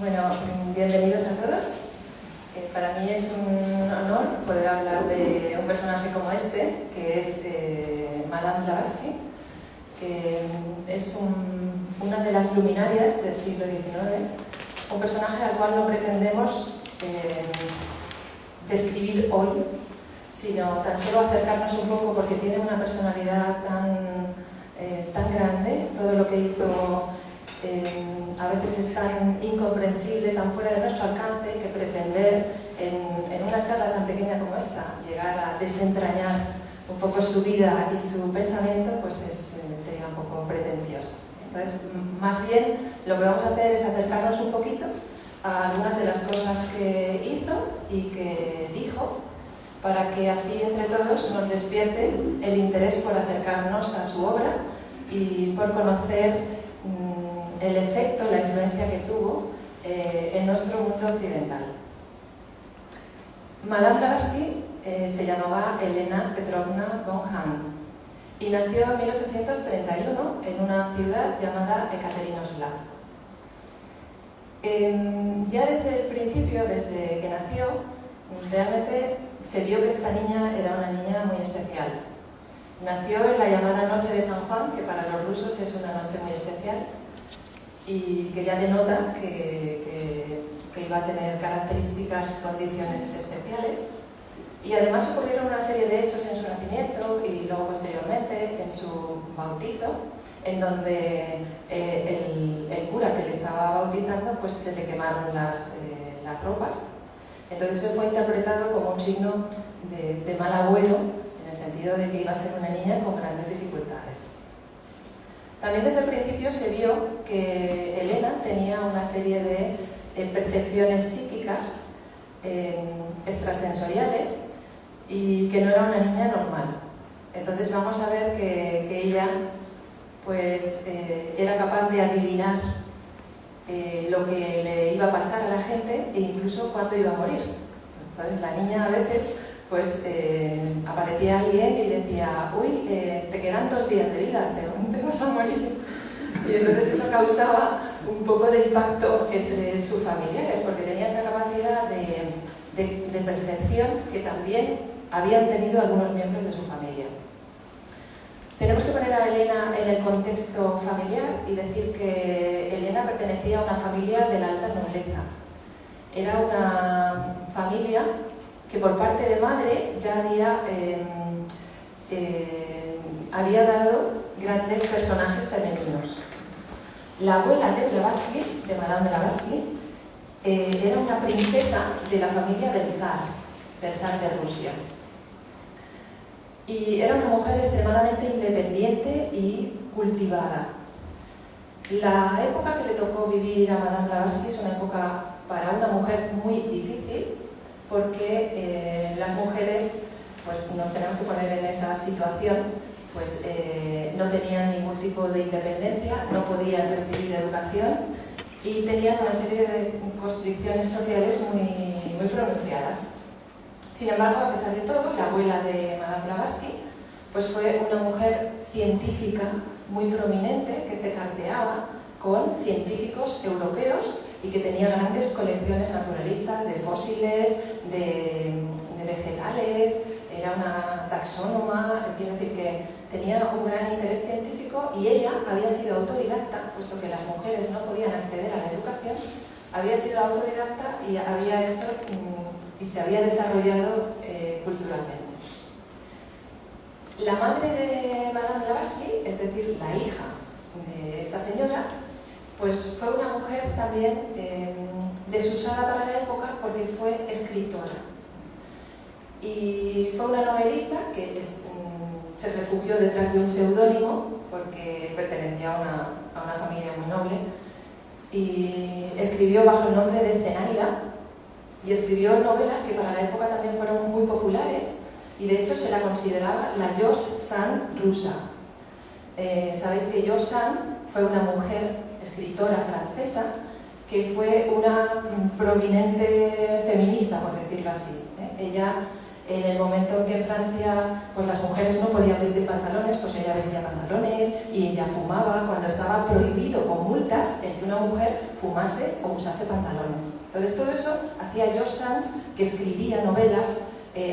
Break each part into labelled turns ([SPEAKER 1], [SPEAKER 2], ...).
[SPEAKER 1] Bueno, bienvenidos a todos. Para mí es un honor poder hablar de un personaje como este, que es Madame Blavatsky, que es una de las luminarias del siglo XIX, un personaje al cual no pretendemos describir hoy, sino tan solo acercarnos un poco porque tiene una personalidad tan grande, todo lo que hizo a veces es tan incomprensible, tan fuera de nuestro alcance, que pretender en una charla tan pequeña como esta llegar a desentrañar un poco su vida y su pensamiento, pues sería un poco pretencioso. Entonces, más bien lo que vamos a hacer es acercarnos un poquito a algunas de las cosas que hizo y que dijo, para que así entre todos nos despierte el interés por acercarnos a su obra y por conocer el efecto, la influencia que tuvo en nuestro mundo occidental. Madame Blavatsky se llamaba Elena Petrovna von Hahn y nació en 1831 en una ciudad llamada Ekaterinoslav. Ya desde el principio, desde que nació, realmente se vio que esta niña era una niña muy especial. Nació en la llamada Noche de San Juan, que para los rusos es una noche muy especial y que ya denota que iba a tener características, condiciones especiales. Y además ocurrieron una serie de hechos en su nacimiento y luego posteriormente en su bautizo, en donde el cura que le estaba bautizando pues se le quemaron las ropas. Entonces eso fue interpretado como un signo de mal agüero, en el sentido de que iba a ser una niña con grandes dificultades. También desde el principio se vio que Elena tenía una serie de percepciones psíquicas extrasensoriales y que no era una niña normal. Entonces vamos a ver que ella pues, era capaz de adivinar lo que le iba a pasar a la gente e incluso cuándo iba a morir. Entonces la niña a veces pues aparecía alguien y decía: uy, te quedan 2 días de vida, te vas a morir. Y entonces eso causaba un poco de impacto entre sus familiares, porque tenía esa capacidad de percepción que también habían tenido algunos miembros de su familia. Tenemos que poner a Elena en el contexto familiar y decir que Elena pertenecía a una familia de la alta nobleza. Era una familia que por parte de madre ya había dado grandes personajes femeninos. La abuela de Blavatsky, de Madame Blavatsky, era una princesa de la familia del zar de Rusia. Y era una mujer extremadamente independiente y cultivada. La época que le tocó vivir a Madame Blavatsky es una época para una mujer muy difícil, porque las mujeres pues, nos tenemos que poner en esa situación, pues no tenían ningún tipo de independencia, no podían recibir educación y tenían una serie de constricciones sociales muy pronunciadas. Sin embargo, a pesar de todo, la abuela de Madame Blavatsky pues fue una mujer científica muy prominente que se carteaba con científicos europeos y que tenía grandes colecciones naturalistas de fósiles, de vegetales, era una taxónoma, quiero decir que tenía un gran interés científico y ella había sido autodidacta, puesto que las mujeres no podían acceder a la educación, había sido autodidacta y había hecho y se había desarrollado culturalmente. La madre de Madame Blavatsky, es decir, la hija de esta señora, pues fue una mujer también desusada para la época porque fue escritora. Y fue una novelista que se refugió detrás de un seudónimo porque pertenecía a una familia muy noble y escribió bajo el nombre de Zenaida y escribió novelas que para la época también fueron muy populares y de hecho se la consideraba la George Sand rusa. Sabéis que George Sand fue una mujer escritora francesa que fue una prominente feminista, por decirlo así. Ella En el momento en que en Francia pues las mujeres no podían vestir pantalones, pues ella vestía pantalones y ella fumaba cuando estaba prohibido con multas el que una mujer fumase o usase pantalones. Entonces todo eso hacía George Sand, que escribía novelas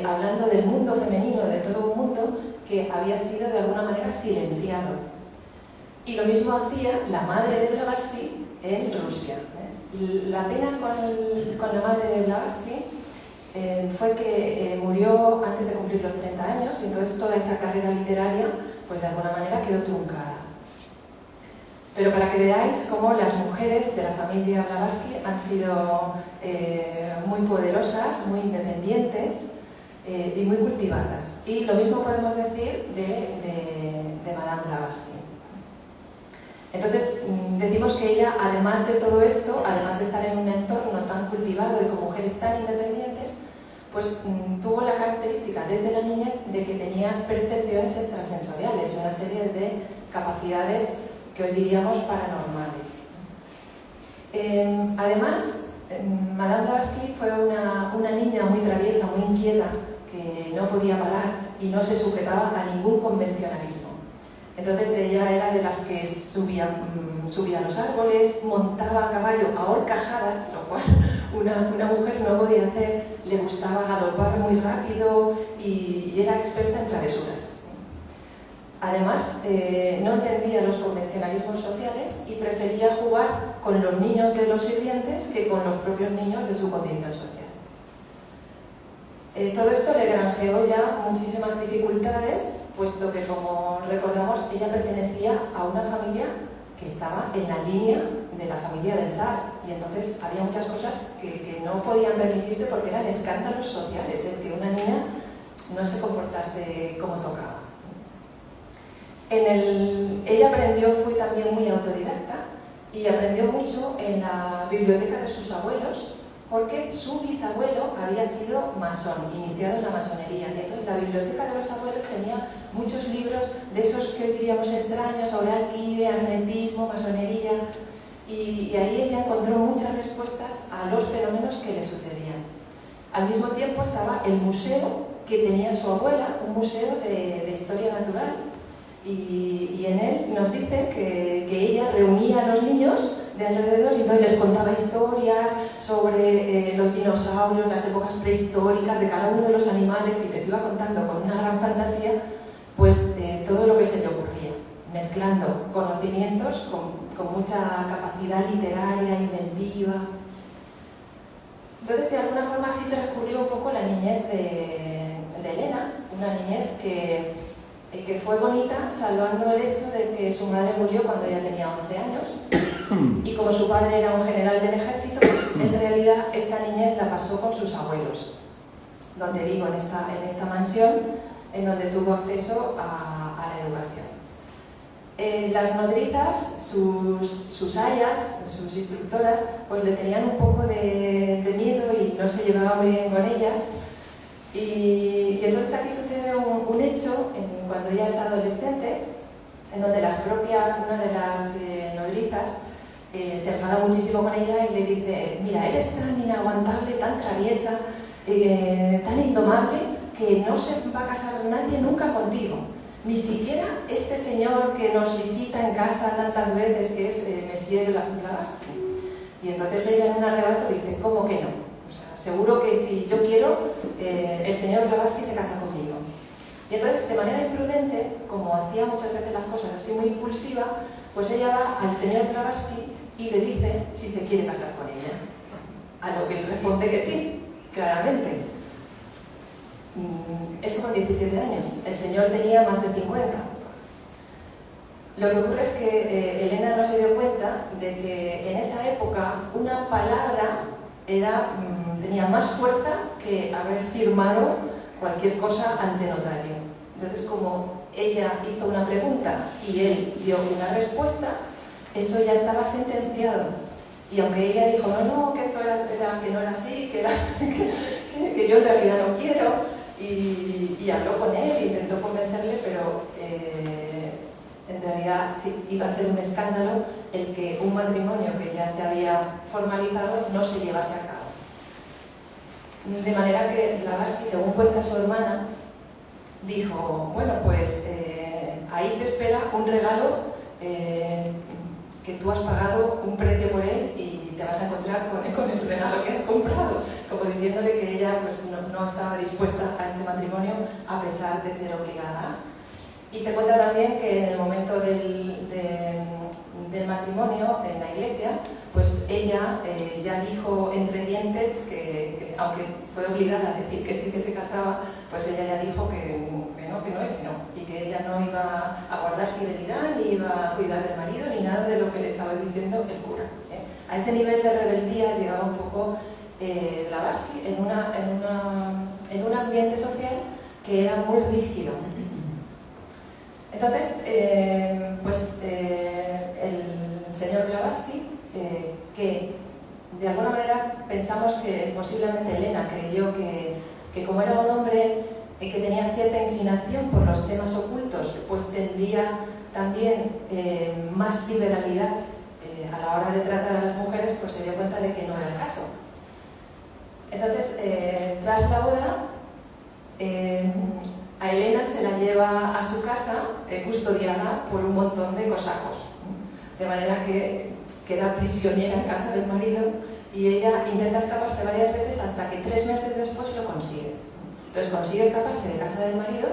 [SPEAKER 1] hablando del mundo femenino, de todo un mundo que había sido de alguna manera silenciado. Y lo mismo hacía la madre de Blavatsky en Rusia. La pena con la madre de Blavatsky fue que murió antes de cumplir los 30 años y entonces toda esa carrera literaria pues de alguna manera quedó truncada. Pero para que veáis cómo las mujeres de la familia Blavatsky han sido muy poderosas, muy independientes y muy cultivadas. Y lo mismo podemos decir de Madame Blavatsky. Entonces decimos que ella, además de todo esto, además de estar en un entorno tan cultivado y con mujeres tan independientes, pues tuvo la característica desde la niñez de que tenía percepciones extrasensoriales, una serie de capacidades que hoy diríamos paranormales. Además, Madame Blavatsky fue una niña muy traviesa, muy inquieta, que no podía parar y no se sujetaba a ningún convencionalismo. Entonces ella era de las que subía a los árboles, montaba a caballo a horcajadas, lo cual una mujer no podía hacer, le gustaba galopar muy rápido y era experta en travesuras. Además, no entendía los convencionalismos sociales y prefería jugar con los niños de los sirvientes que con los propios niños de su condición social. Todo esto le granjeó ya muchísimas dificultades, puesto que, como recordamos, ella pertenecía a una familia que estaba en la línea de la familia del zar, y entonces había muchas cosas que no podían permitirse porque eran escándalos sociales, el que una niña no se comportase como tocaba. Ella fue también muy autodidacta y aprendió mucho en la biblioteca de sus abuelos, porque su bisabuelo había sido masón, iniciado en la masonería, y entonces la biblioteca de los abuelos tenía muchos libros de esos que hoy diríamos extraños, sobre alquimia, hermetismo, masonería, y ahí ella encontró muchas respuestas a los fenómenos que le sucedían. Al mismo tiempo estaba el museo que tenía su abuela, un museo de historia natural, y en él nos dice que ella reunía a los niños de alrededor y entonces les contaba historias sobre los dinosaurios, las épocas prehistóricas de cada uno de los animales, y les iba contando con una gran fantasía pues todo lo que se le ocurría, mezclando conocimientos con mucha capacidad literaria, inventiva. Entonces, de alguna forma así transcurrió un poco la niñez de Elena, una niñez que fue bonita, salvando el hecho de que su madre murió cuando ella tenía 11 años, y como su padre era un general del ejército, pues en realidad esa niñez la pasó con sus abuelos, donde digo, en esta mansión, en donde tuvo acceso a la educación. Las nodrizas, sus ayas, sus instructoras, pues le tenían un poco de miedo y no se llevaba muy bien con ellas. Y entonces aquí sucede un hecho cuando ella es adolescente, en donde una de las nodrizas se enfada muchísimo con ella y le dice: mira, eres tan inaguantable, tan traviesa, tan indomable, que no se va a casar nadie nunca contigo, ni siquiera este señor que nos visita en casa tantas veces, que es Monsieur Blavatsky. Y entonces ella en un arrebato dice: ¿cómo que no? Seguro que si yo quiero, el señor Blavatsky se casa conmigo. Y entonces, de manera imprudente, como hacía muchas veces las cosas así muy impulsiva, pues ella va al señor Blavatsky y le dice si se quiere casar con ella. A lo que él responde que sí, claramente. Eso con 17 años. El señor tenía más de 50. Lo que ocurre es que Elena no se dio cuenta de que en esa época una palabra tenía más fuerza que haber firmado cualquier cosa ante notario. Entonces, como ella hizo una pregunta y él dio una respuesta, eso ya estaba sentenciado. Y aunque ella dijo, no, que esto que no era así, que yo en realidad no quiero, y habló con él, intentó convencerle, pero en realidad sí, iba a ser un escándalo el que un matrimonio que ya se había formalizado no se llevase a cabo. De manera que Blavatsky, según cuenta su hermana, dijo, bueno, pues ahí te espera un regalo que tú has pagado un precio por él y te vas a encontrar con el regalo que has comprado, como diciéndole que ella pues, no estaba dispuesta a este matrimonio a pesar de ser obligada. Y se cuenta también que en el momento del matrimonio en la iglesia, pues ella ya dijo entre dientes que aunque fue obligada a decir que sí que se casaba, pues ella ya dijo que no, y que ella no iba a guardar fidelidad, ni iba a cuidar del marido, ni nada de lo que le estaba diciendo el cura. A ese nivel de rebeldía llegaba un poco Blavatsky en un ambiente social que era muy rígido. Entonces, el señor Blavatsky, que de alguna manera pensamos que posiblemente Elena creyó que como era un hombre que tenía cierta inclinación por los temas ocultos, pues tendría también más liberalidad a la hora de tratar a las mujeres, pues se dio cuenta de que no era el caso. Entonces, tras la boda, a Elena se la lleva a su casa custodiada por un montón de cosacos, de manera que queda prisionera en casa del marido y ella intenta escaparse varias veces hasta que 3 meses después lo consigue. Entonces consigue escaparse de casa del marido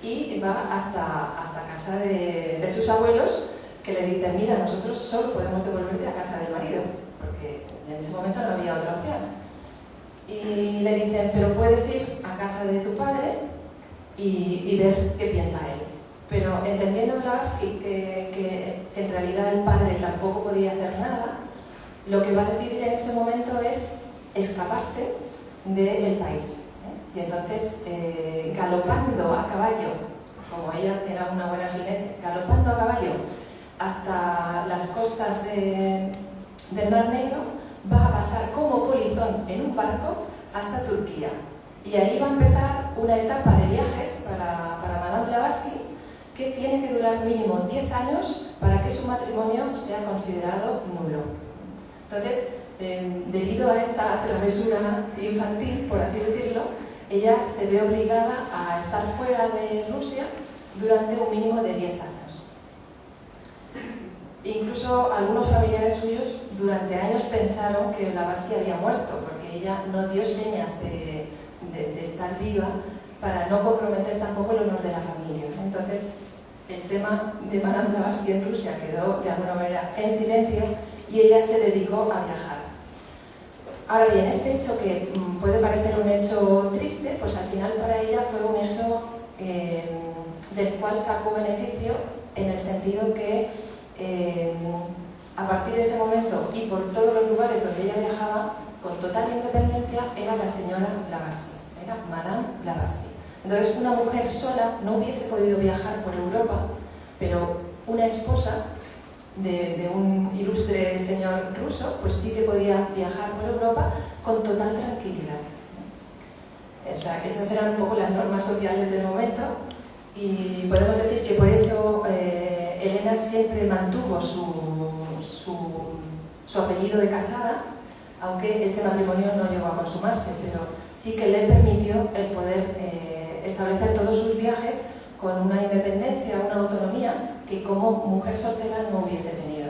[SPEAKER 1] y va hasta casa de sus abuelos, que le dicen, mira, nosotros solo podemos devolverte a casa del marido, porque en ese momento no había otra opción. Y le dicen, pero puedes ir a casa de tu padre y ver qué piensa él. Pero entendiendo Blavatsky que en realidad el padre tampoco podía hacer nada, lo que va a decidir en ese momento es escaparse del país. Y entonces, galopando a caballo, como ella era una buena jinete, galopando a caballo hasta las costas del Mar Negro, va a pasar como polizón en un barco hasta Turquía. Y ahí va a empezar una etapa de viajes para Madame Blavatsky que tiene que durar mínimo 10 años para que su matrimonio sea considerado nulo. Entonces, debido a esta travesura infantil, por así decirlo, ella se ve obligada a estar fuera de Rusia durante un mínimo de 10 años. Incluso algunos familiares suyos durante años pensaron que Blavatsky había muerto, porque ella no dio señas de estar viva para no comprometer tampoco el honor de la familia. Entonces, el tema de Madame Blavatsky en Rusia quedó de alguna manera en silencio y ella se dedicó a viajar. Ahora bien, este hecho que puede parecer un hecho triste, pues al final para ella fue un hecho del cual sacó beneficio en el sentido que a partir de ese momento y por todos los lugares donde ella viajaba, con total independencia, era la señora Blavatsky, era Madame Blavatsky. Entonces, una mujer sola no hubiese podido viajar por Europa, pero una esposa de un ilustre señor ruso, pues sí que podía viajar por Europa con total tranquilidad. O sea, esas eran un poco las normas sociales del momento y podemos decir que por eso Elena siempre mantuvo su apellido de casada, aunque ese matrimonio no llegó a consumarse, pero sí que le permitió el poder establecer todos sus viajes con una independencia, una autonomía que como mujer soltera no hubiese tenido.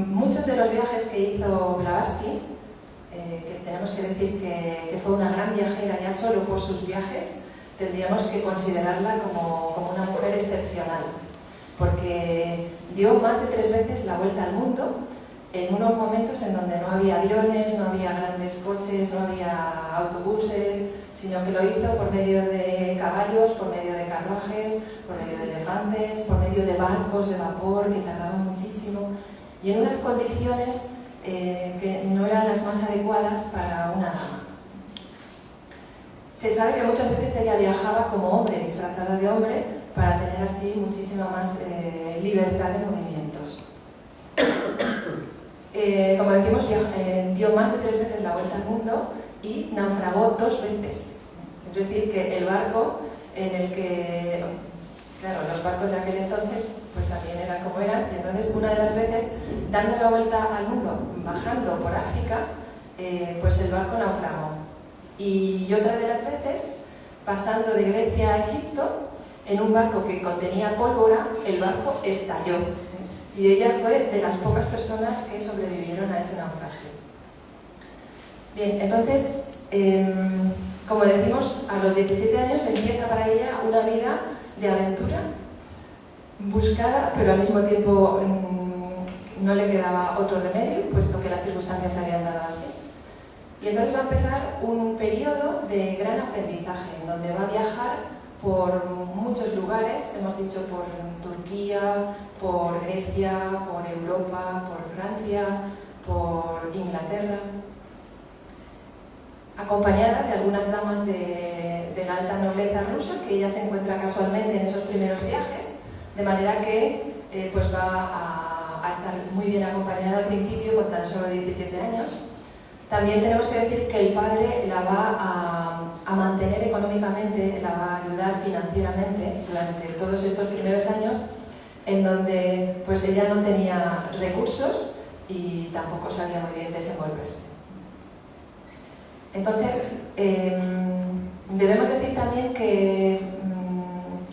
[SPEAKER 1] Muchos de los viajes que hizo Blavatsky, que tenemos que decir que fue una gran viajera ya solo por sus viajes, tendríamos que considerarla como una mujer excepcional, porque dio más de 3 veces la vuelta al mundo en unos momentos en donde no había aviones, no había grandes coches, no había autobuses, sino que lo hizo por medio de caballos, por medio de carruajes, por medio de elefantes, por medio de barcos de vapor que tardaban muchísimo y en unas condiciones que no eran las más adecuadas para una dama. Se sabe que muchas veces ella viajaba como hombre, disfrazada de hombre, para tener así muchísima más libertad de movimientos. Como decimos, dio más de 3 veces la vuelta al mundo y naufragó 2 veces. Es decir, que el barco en el que, claro, los barcos de aquel entonces pues también eran como eran, y entonces una de las veces, dando la vuelta al mundo, bajando por África, pues el barco naufragó. Y otra de las veces, pasando de Grecia a Egipto, en un barco que contenía pólvora, el barco estalló. Y ella fue de las pocas personas que sobrevivieron a ese naufragio. Bien, entonces, como decimos, a los 17 años empieza para ella una vida de aventura, buscada, pero al mismo tiempo no le quedaba otro remedio, puesto que las circunstancias se habían dado así. Y entonces va a empezar un periodo de gran aprendizaje, en donde va a viajar por muchos lugares, hemos dicho por Turquía, por Grecia, por Europa, por Francia, por Inglaterra, acompañada de algunas damas de la alta nobleza rusa, que ella se encuentra casualmente en esos primeros viajes, de manera que pues va a estar muy bien acompañada al principio con tan solo 17 años. También tenemos que decir que el padre la va a mantener económicamente, la va a ayudar financieramente durante todos estos primeros años, en donde pues ella no tenía recursos y tampoco sabía muy bien desenvolverse. Entonces, debemos decir también que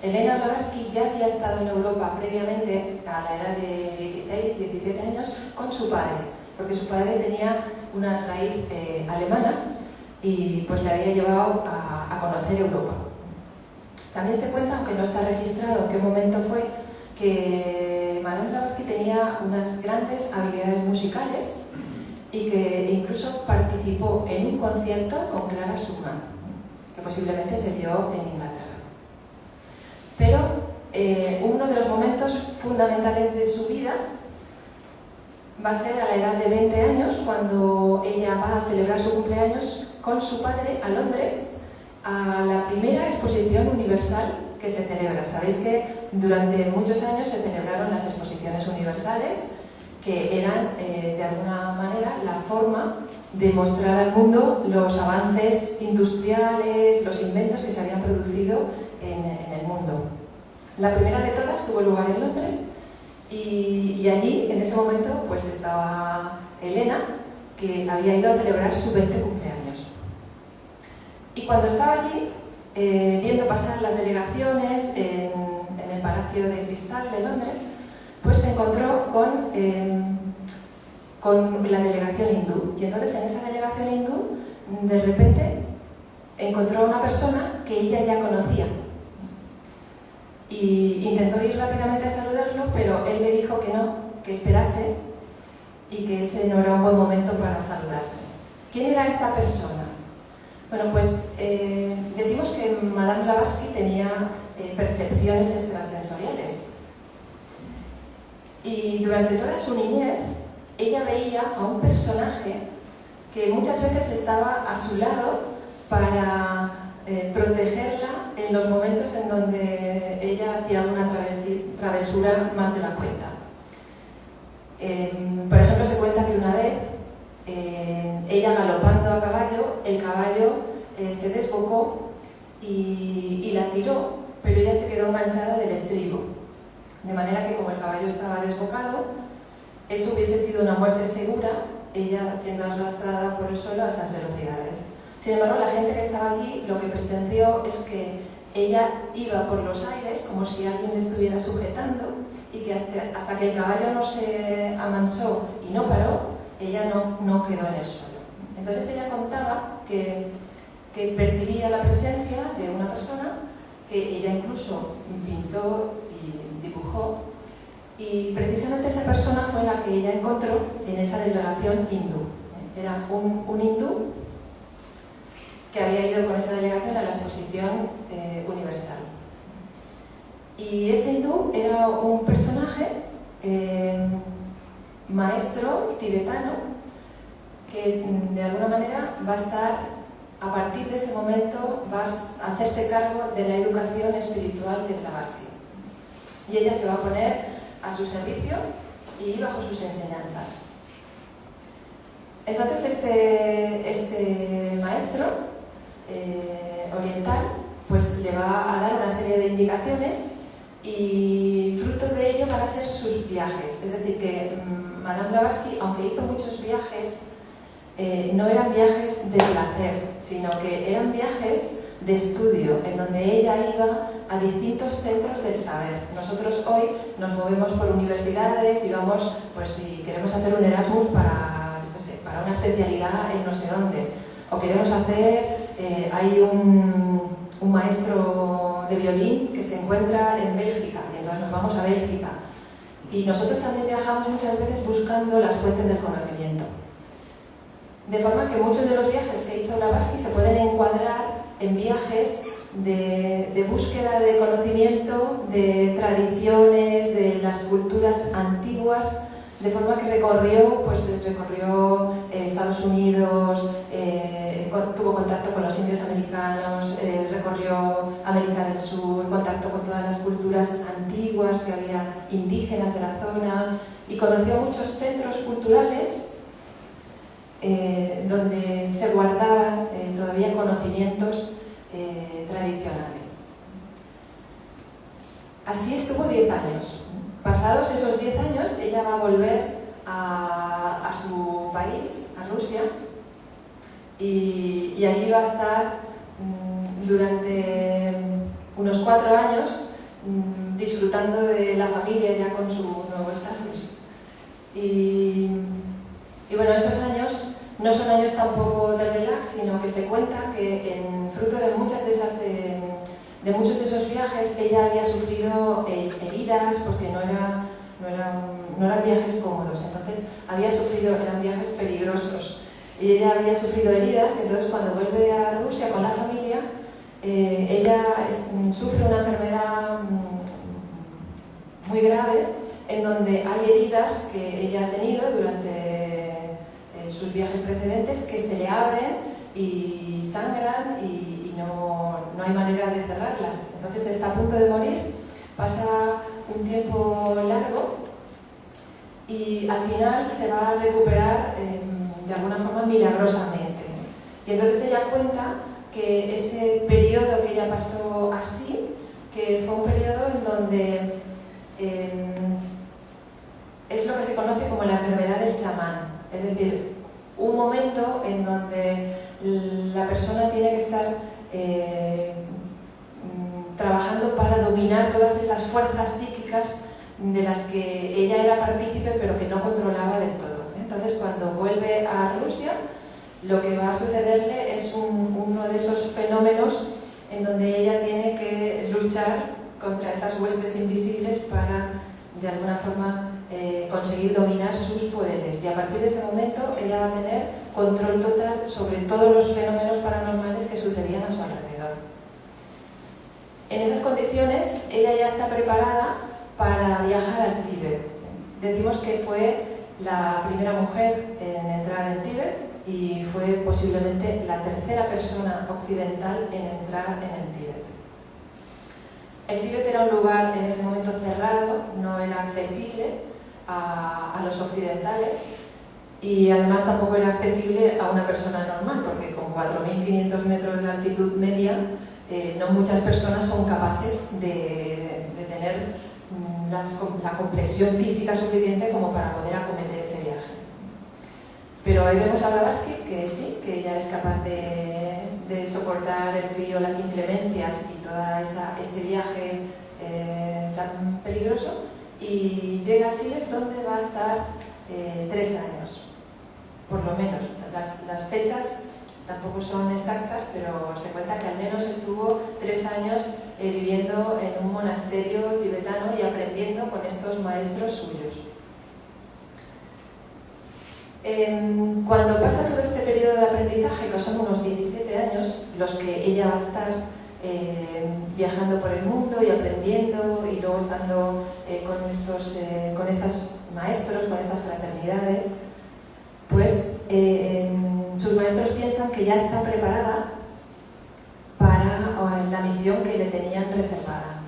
[SPEAKER 1] Elena Blavatsky ya había estado en Europa previamente, a la edad de 16, 17 años, con su padre, porque su padre tenía una raíz alemana y pues le había llevado a conocer Europa. También se cuenta, aunque no está registrado en qué momento fue, que Madame Blavatsky tenía unas grandes habilidades musicales y que incluso participó en un concierto con Clara Schumann, que posiblemente se dio en Inglaterra. Pero uno de los momentos fundamentales de su vida va a ser a la edad de 20 años, cuando ella va a celebrar su cumpleaños con su padre a Londres, a la primera exposición universal que se celebra. Sabéis que durante muchos años se celebraron las exposiciones universales, que eran de alguna manera la forma de mostrar al mundo los avances industriales, los inventos que se habían producido en el mundo. La primera de todas tuvo lugar en Londres y allí, en ese momento, pues estaba Elena, que había ido a celebrar su 20 cumpleaños. Y cuando estaba allí, viendo pasar las delegaciones en el Palacio de Cristal de Londres, pues se encontró con la delegación hindú. Y entonces en esa delegación hindú, de repente, encontró a una persona que ella ya conocía. Y intentó ir rápidamente a saludarlo, pero él le dijo que no, que esperase y que ese no era un buen momento para saludarse. ¿Quién era esta persona? Bueno, pues decimos que Madame Blavatsky tenía percepciones extrasensoriales. Y durante toda su niñez, ella veía a un personaje que muchas veces estaba a su lado para protegerla en los momentos en donde ella hacía una travesura más de la cuenta. Por ejemplo, se cuenta que una vez, ella galopando a caballo, el caballo se desbocó y la tiró, pero ella se quedó enganchada del estribo. De manera que, como el caballo estaba desbocado, eso hubiese sido una muerte segura, ella siendo arrastrada por el suelo a esas velocidades. Sin embargo, la gente que estaba allí lo que presenció es que ella iba por los aires como si alguien le estuviera sujetando y que hasta que el caballo no se amansó y no paró, ella no quedó en el suelo. Entonces ella contaba que percibía la presencia de una persona que ella incluso pintó y dibujó, y precisamente esa persona fue la que ella encontró en esa delegación hindú. Era un hindú que había ido con esa delegación a la exposición universal. Y ese hindú era un personaje maestro tibetano que de alguna manera va a estar, a partir de ese momento, va a hacerse cargo de la educación espiritual de Blavatsky. Y ella se va a poner a su servicio y bajo sus enseñanzas. Entonces este maestro oriental pues le va a dar una serie de indicaciones y fruto de ello van a ser sus viajes. Es decir, que Madame Blavatsky, aunque hizo muchos viajes no eran viajes de placer, sino que eran viajes de estudio, en donde ella iba a distintos centros del saber. Nosotros hoy nos movemos por universidades y vamos, pues si queremos hacer un Erasmus para, yo qué sé, para una especialidad en no sé dónde, o queremos hacer, hay un maestro de violín que se encuentra en Bélgica, y entonces nos vamos a Bélgica. Y nosotros también viajamos muchas veces buscando las fuentes del conocimiento. De forma que muchos de los viajes que hizo Blavatsky se pueden encuadrar en viajes de búsqueda de conocimiento, de tradiciones, de las culturas antiguas, de forma que recorrió Estados Unidos, tuvo contacto con los indios americanos, recorrió América del Sur, contacto con todas las culturas antiguas que había, indígenas de la zona, y conoció muchos centros culturales donde se guardaban todavía conocimientos tradicionales. Así estuvo 10 años. Pasados esos 10 años, ella va a volver a su país, a Rusia, y allí va a estar durante unos 4 años disfrutando de la familia ya con su nuevo estatus. Y bueno, esos años no son años tampoco de relax, sino que se cuenta que fruto de muchos de esos viajes ella había sufrido heridas, porque no eran viajes cómodos, entonces eran viajes peligrosos. Y ella había sufrido heridas, entonces cuando vuelve a Rusia con la familia, ella sufre una enfermedad muy grave, en donde hay heridas que ella ha tenido durante sus viajes precedentes que se le abren y sangran y no hay manera de cerrarlas. Entonces está a punto de morir, pasa un tiempo largo y al final se va a recuperar de alguna forma milagrosamente. Y entonces ella cuenta que ese periodo que ella pasó así, que fue un periodo en donde es lo que se conoce como la enfermedad del chamán, es decir, un momento en donde la persona tiene que estar trabajando para dominar todas esas fuerzas psíquicas de las que ella era partícipe pero que no controlaba del todo. Entonces, cuando vuelve a Rusia, lo que va a sucederle es uno de esos fenómenos en donde ella tiene que luchar contra esas huestes invisibles para, de alguna forma, conseguir dominar sus poderes. Y a partir de ese momento ella va a tener control total sobre todos los fenómenos paranormales que sucedían a su alrededor. En esas condiciones ella ya está preparada para viajar al Tíbet. Decimos que fue la primera mujer en entrar en Tíbet y fue posiblemente la tercera persona occidental en entrar en el Tíbet. El Tíbet era un lugar en ese momento cerrado, no era accesible a los occidentales y además tampoco era accesible a una persona normal, porque con 4.500 metros de altitud media no muchas personas son capaces de tener la complexión física suficiente como para poder acometer ese viaje. Pero ahí vemos a Blavatsky que sí, que ella es capaz de soportar el frío, las inclemencias y todo ese viaje tan peligroso, y llega al Tíbet, donde va a estar 3 años, por lo menos. Las fechas tampoco son exactas, pero se cuenta que al menos estuvo 3 años viviendo en un monasterio tibetano y aprendiendo con estos maestros suyos. Cuando pasa todo este periodo de aprendizaje, que son unos 17 años, los que ella va a estar viajando por el mundo y aprendiendo, y luego estando con estos maestros, con estas fraternidades, pues sus maestros piensan que ya está preparada para la misión que le tenían reservada.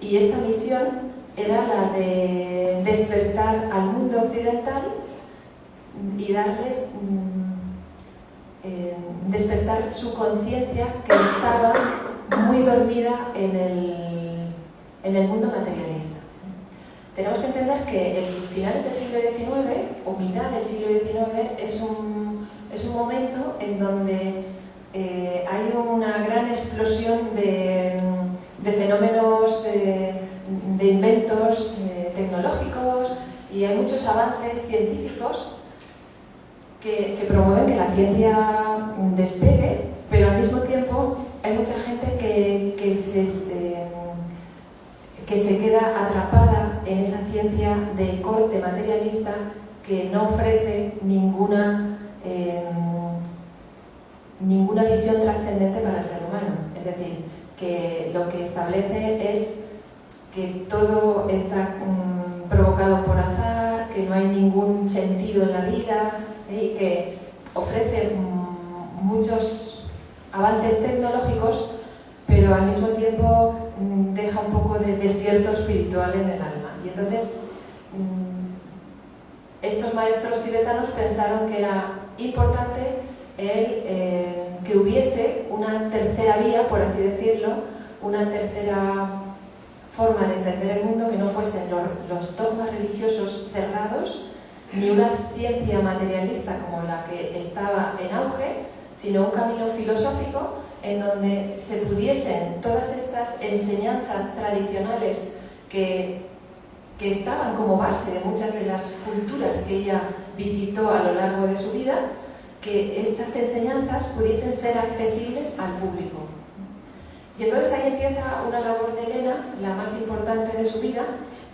[SPEAKER 1] Y esta misión era la de despertar al mundo occidental y darles, despertar su conciencia, que estaba muy dormida en el mundo materialista. Tenemos que entender que finales del siglo XIX o mitad del siglo XIX es un Es un momento en donde hay una gran explosión de fenómenos, de inventos tecnológicos, y hay muchos avances científicos que promueven que la ciencia despegue, pero al mismo tiempo hay mucha gente que se queda atrapada en esa ciencia de corte materialista que no ofrece ninguna visión trascendente para el ser humano. Es decir, que lo que establece es que todo está provocado por azar, que no hay ningún sentido en la vida, y que ofrece muchos avances tecnológicos, pero al mismo tiempo deja un poco de desierto espiritual en el alma. Y entonces estos maestros tibetanos pensaron que era importante que hubiese una tercera vía, por así decirlo, una tercera forma de entender el mundo que no fuesen los dogmas religiosos cerrados, ni una ciencia materialista como la que estaba en auge, sino un camino filosófico en donde se pudiesen todas estas enseñanzas tradicionales que estaban como base de muchas de las culturas que ella visitó a lo largo de su vida, que estas enseñanzas pudiesen ser accesibles al público. Y entonces ahí empieza una labor de Elena, la más importante de su vida,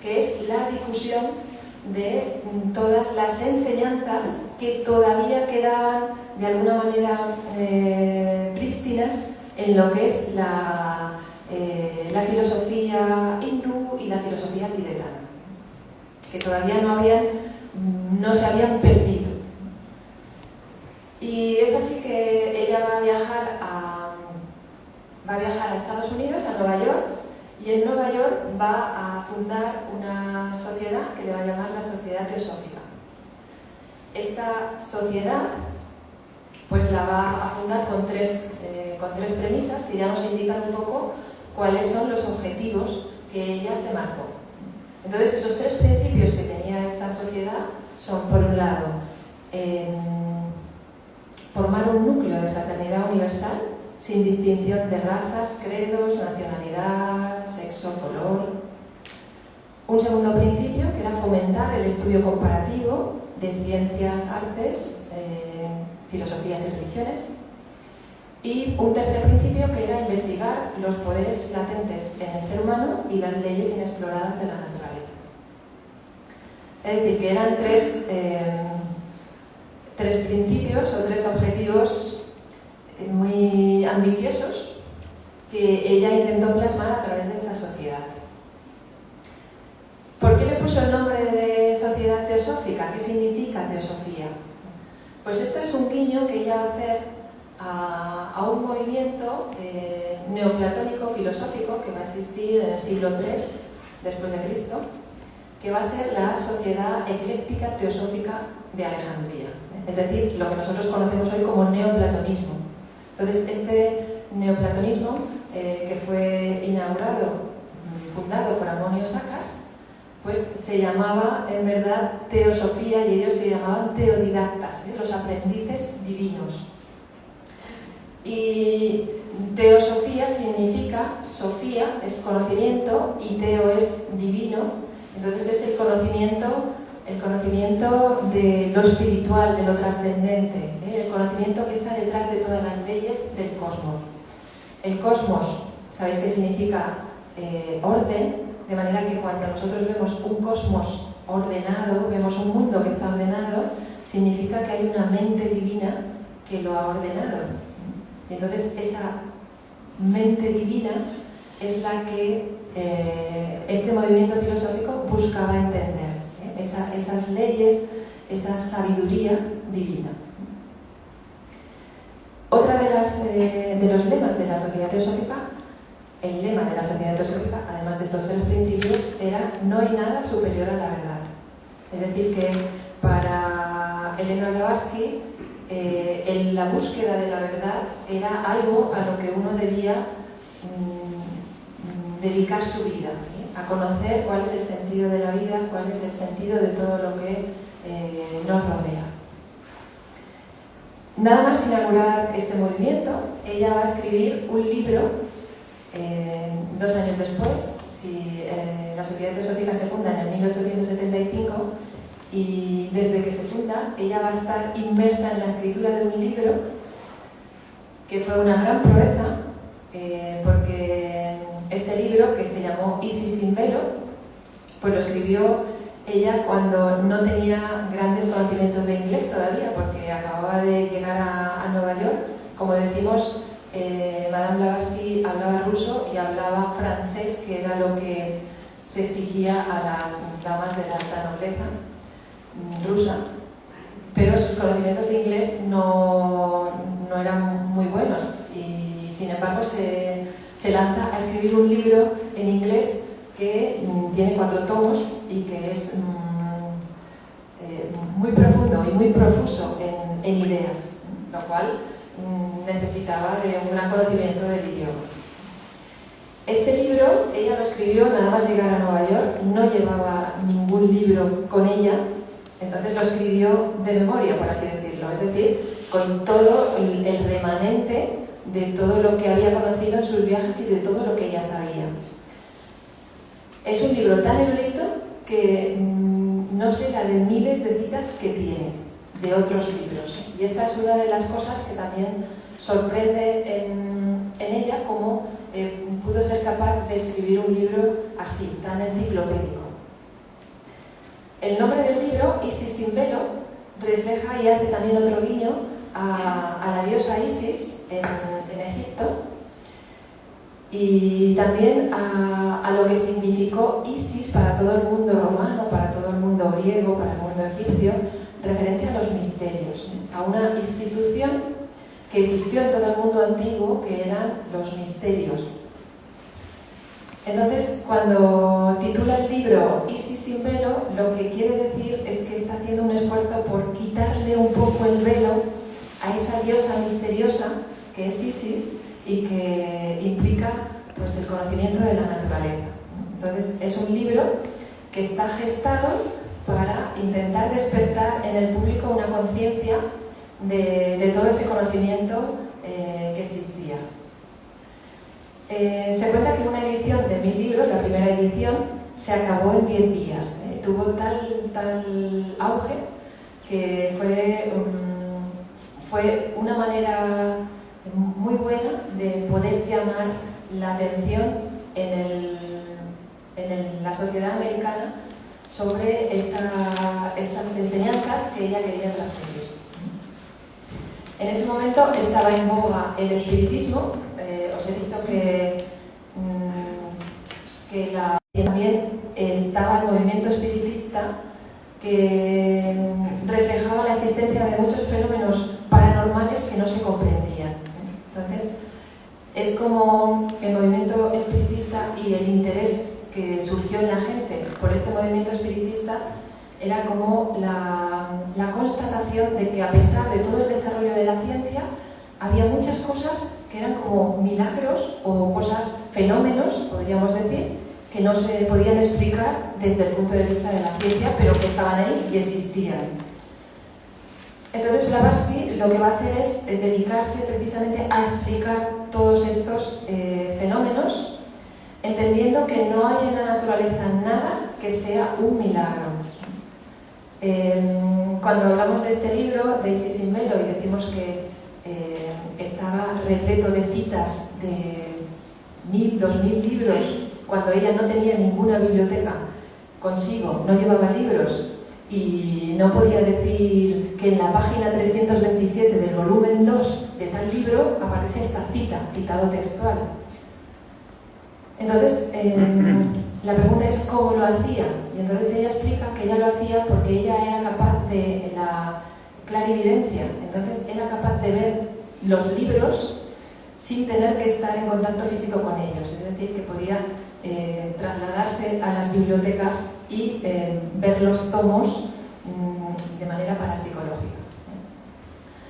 [SPEAKER 1] que es la difusión de todas las enseñanzas que todavía quedaban de alguna manera prístinas en lo que es la filosofía hindú y la filosofía tibetana, que todavía no se habían perdido. Y es así que ella va a viajar a Estados Unidos, a Nueva York, y en Nueva York va a fundar una sociedad que le va a llamar la Sociedad Teosófica. Esta sociedad pues la va a fundar con tres premisas que ya nos indican un poco cuáles son los objetivos que ella se marcó. Entonces, esos tres principios que tenía esta sociedad son, por un lado, formar un núcleo de fraternidad universal sin distinción de razas, credos, nacionalidad, sexo, color. Un segundo principio, que era fomentar el estudio comparativo de ciencias, artes, filosofías y religiones. Y un tercer principio, que era investigar los poderes latentes en el ser humano y las leyes inexploradas de la naturaleza. Es decir, que eran tres principios o tres objetivos muy ambiciosos que ella intentó plasmar a través de esta sociedad. ¿Por qué le puso el nombre de Sociedad Teosófica? ¿Qué significa teosofía? Pues esto es un guiño que ella va a hacer a un movimiento neoplatónico filosófico que va a existir en el siglo III después de Cristo, que va a ser la Sociedad Ecléctica Teosófica de Alejandría, es decir, lo que nosotros conocemos hoy como neoplatonismo. Entonces, este neoplatonismo, que fue fundado por Amonio Sacas, pues se llamaba en verdad teosofía, y ellos se llamaban teodidactas, los aprendices divinos. Y teosofía significa, sofía es conocimiento y teo es divino, entonces es el conocimiento de lo espiritual, de lo trascendente, el conocimiento que está detrás de todas las leyes del cosmos. El cosmos, ¿sabéis qué significa? Orden, de manera que cuando nosotros vemos un cosmos ordenado, vemos un mundo que está ordenado, significa que hay una mente divina que lo ha ordenado. Y entonces esa mente divina es la que este movimiento filosófico buscaba entender, esas leyes, esa sabiduría divina. Otra de los lemas de la Sociedad Teosófica, el lema de la Sociedad Teosófica, además de estos tres principios, era: no hay nada superior a la verdad. Es decir, que para Elena Blavatsky la búsqueda de la verdad era algo a lo que uno debía dedicar su vida, a conocer cuál es el sentido de la vida, cuál es el sentido de todo lo que nos rodea. Nada más inaugurar este movimiento, ella va a escribir un libro 2 años después. La Sociedad Teosófica se funda en el 1875 y desde que se funda ella va a estar inmersa en la escritura de un libro que fue una gran proeza, porque este libro, que se llamó Isis sin velo, pues lo escribió ella cuando no tenía grandes conocimientos de inglés todavía, porque acababa de llegar a Nueva York. Como decimos, Madame Blavatsky hablaba ruso y hablaba francés, que era lo que se exigía a las damas de la alta nobleza rusa, pero sus conocimientos de inglés no eran muy buenos y sin embargo se lanza a escribir un libro en inglés que tiene 4 tomos y que es muy profundo y muy profuso en ideas, lo cual necesitaba de un gran conocimiento del idioma. Este libro ella lo escribió nada más llegar a Nueva York, no llevaba ningún libro con ella, entonces lo escribió de memoria, por así decirlo, es decir, con todo el remanente de todo lo que había conocido en sus viajes y de todo lo que ella sabía. Es un libro tan erudito que no sé la de miles de citas que tiene de otros libros. Y esta es una de las cosas que también sorprende en ella, cómo pudo ser capaz de escribir un libro así, tan enciclopédico. El nombre del libro, Isis sin velo, refleja y hace también otro guiño a la diosa Isis en Egipto, y también a lo que significó Isis para todo el mundo romano, para todo el mundo griego, para el mundo egipcio, referente a los misterios, a una institución que existió en todo el mundo antiguo, que eran los misterios. Entonces, cuando titula el libro Isis sin velo, lo que quiere decir es que está haciendo un esfuerzo por quitarle un poco el velo a esa diosa misteriosa que es Isis y que implica pues, el conocimiento de la naturaleza. Entonces, es un libro que está gestado para intentar despertar en el público una conciencia de todo ese conocimiento que existía. Se cuenta que una edición de 1000 libros, la primera edición, se acabó en 10 días. Tuvo tal auge que fue una manera muy buena de poder llamar la atención en la sociedad americana sobre estas enseñanzas que ella quería transmitir. En ese momento estaba en boga el espiritismo. Os he dicho que también estaba el movimiento espiritista, que reflejaba la existencia de muchos fenómenos paranormales que no se comprendían. Entonces, es como el movimiento espiritista y el interés que surgió en la gente por este movimiento espiritista era como la constatación de que, a pesar de todo el desarrollo de la ciencia, había muchas cosas que eran como milagros o cosas, fenómenos, podríamos decir, que no se podían explicar desde el punto de vista de la ciencia, pero que estaban ahí y existían. Entonces Blavatsky lo que va a hacer es dedicarse precisamente a explicar todos estos fenómenos, entendiendo que no hay en la naturaleza nada que sea un milagro. Cuando hablamos de este libro, de Isis sin velo, y decimos que estaba repleto de citas de 1000, 2000 libros, cuando ella no tenía ninguna biblioteca consigo, no llevaba libros y no podía decir que en la página 327 del volumen 2 de tal libro aparece esta cita, citado textual. Entonces, la pregunta es cómo lo hacía, y entonces ella explica que ella lo hacía porque ella era capaz de la clarividencia, entonces era capaz de ver los libros sin tener que estar en contacto físico con ellos, es decir, que podía trasladarse a las bibliotecas y ver los tomos de manera parapsicológica.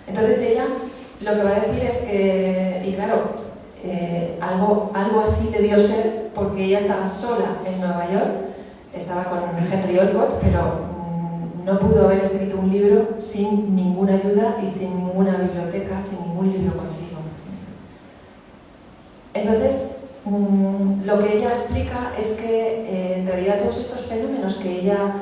[SPEAKER 1] Entonces ella lo que va a decir es que, y claro, algo así debió ser porque ella estaba sola en Nueva York, estaba con Henry Olcott, pero no pudo haber escrito un libro sin ninguna ayuda y sin ninguna biblioteca, sin ningún libro consigo. Entonces, lo que ella explica es que en realidad todos estos fenómenos que ella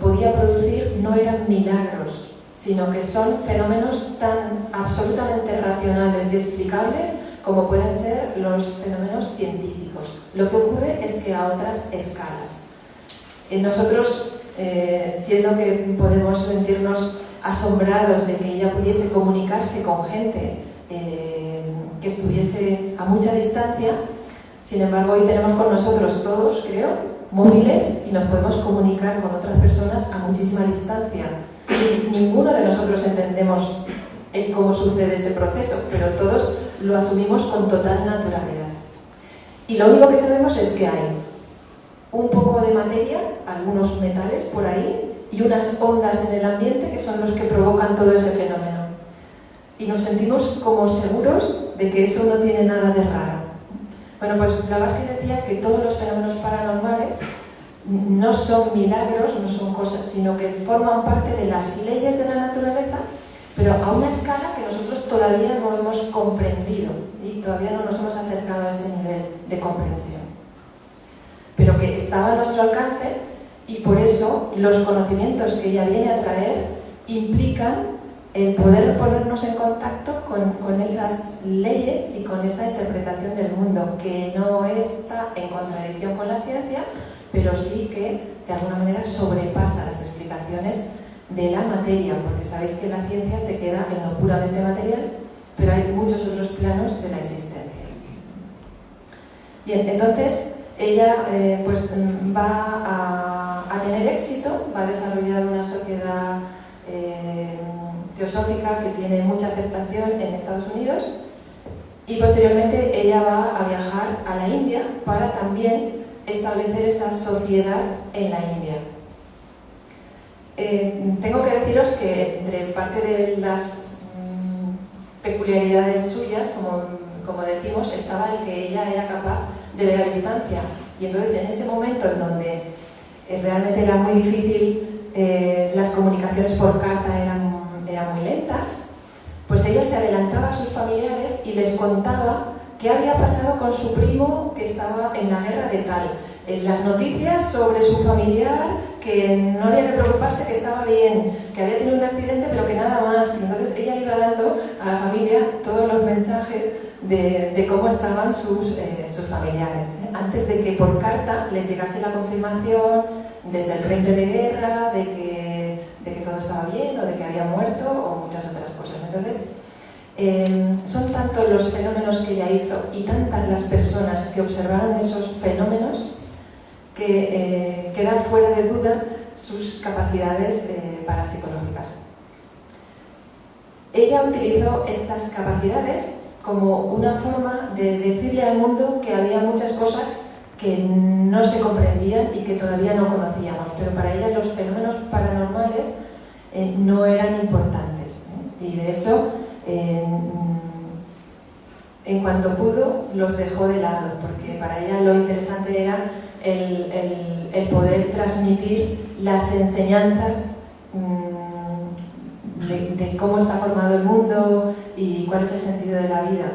[SPEAKER 1] podía producir no eran milagros, sino que son fenómenos tan absolutamente racionales y explicables como pueden ser los fenómenos científicos. Lo que ocurre es que a otras escalas. Nosotros, siendo que podemos sentirnos asombrados de que ella pudiese comunicarse con gente que estuviese a mucha distancia, sin embargo hoy tenemos con nosotros todos, creo, móviles y nos podemos comunicar con otras personas a muchísima distancia. Y ninguno de nosotros entendemos cómo sucede ese proceso, pero todos lo asumimos con total naturalidad. Y lo único que sabemos es que hay un poco de materia, algunos metales por ahí, y unas ondas en el ambiente que son los que provocan todo ese fenómeno. Y nos sentimos como seguros de que eso no tiene nada de raro. Bueno, pues Blavatsky decía que todos los fenómenos paranormales no son milagros, no son cosas, sino que forman parte de las leyes de la naturaleza, pero a una escala que nosotros todavía no hemos comprendido y todavía no nos hemos acercado a ese nivel de comprensión. Pero que estaba a nuestro alcance y por eso los conocimientos que ella viene a traer implican el poder ponernos en contacto con esas leyes y con esa interpretación del mundo que no está en contradicción con la ciencia, pero sí que de alguna manera sobrepasa las explicaciones de la materia, porque sabéis que la ciencia se queda en lo puramente material, pero hay muchos otros planos de la existencia. Bien, entonces ella pues va a tener éxito, va a desarrollar una sociedad teosófica que tiene mucha aceptación en Estados Unidos y posteriormente ella va a viajar a la India para también establecer esa sociedad en la India. Tengo que deciros que entre parte de las peculiaridades suyas, como decimos, estaba el que ella era capaz de ver a distancia. Y entonces en ese momento en donde realmente era muy difícil, las comunicaciones por carta eran muy lentas, pues ella se adelantaba a sus familiares y les contaba qué había pasado con su primo que estaba en la guerra de tal, las noticias sobre su familiar, que no había que preocuparse, que estaba bien, que había tenido un accidente pero que nada más. Y entonces ella iba dando a la familia todos los mensajes de cómo estaban sus familiares, antes de que por carta les llegase la confirmación desde el frente de guerra de que todo estaba bien o de que había muerto o muchas otras cosas. Entonces son tantos los fenómenos que ella hizo y tantas las personas que observaron esos fenómenos que quedan fuera de duda sus capacidades parapsicológicas. Ella utilizó estas capacidades como una forma de decirle al mundo que había muchas cosas que no se comprendían y que todavía no conocíamos, pero para ella los fenómenos paranormales no eran importantes, ¿no? Y de hecho, en cuanto pudo, los dejó de lado, porque para ella lo interesante era el poder transmitir las enseñanzas de cómo está formado el mundo y cuál es el sentido de la vida.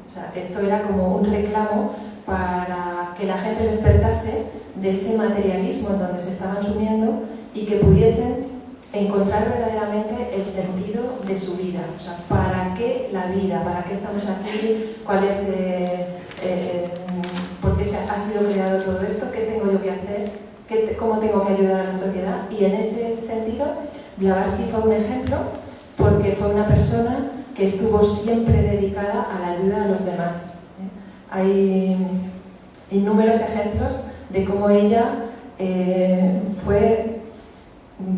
[SPEAKER 1] O sea, esto era como un reclamo para que la gente despertase de ese materialismo en donde se estaban sumiendo y que pudiesen encontrar verdaderamente el sentido de su vida. O sea, ¿para qué la vida? ¿Para qué estamos aquí? ¿Cuál es, por qué ha sido creado todo esto? ¿Qué tengo yo que hacer? ¿Cómo tengo que ayudar a la sociedad? Y en ese sentido, Blavatsky fue un ejemplo porque fue una persona que estuvo siempre dedicada a la ayuda a los demás. Hay inúmeros ejemplos de cómo ella fue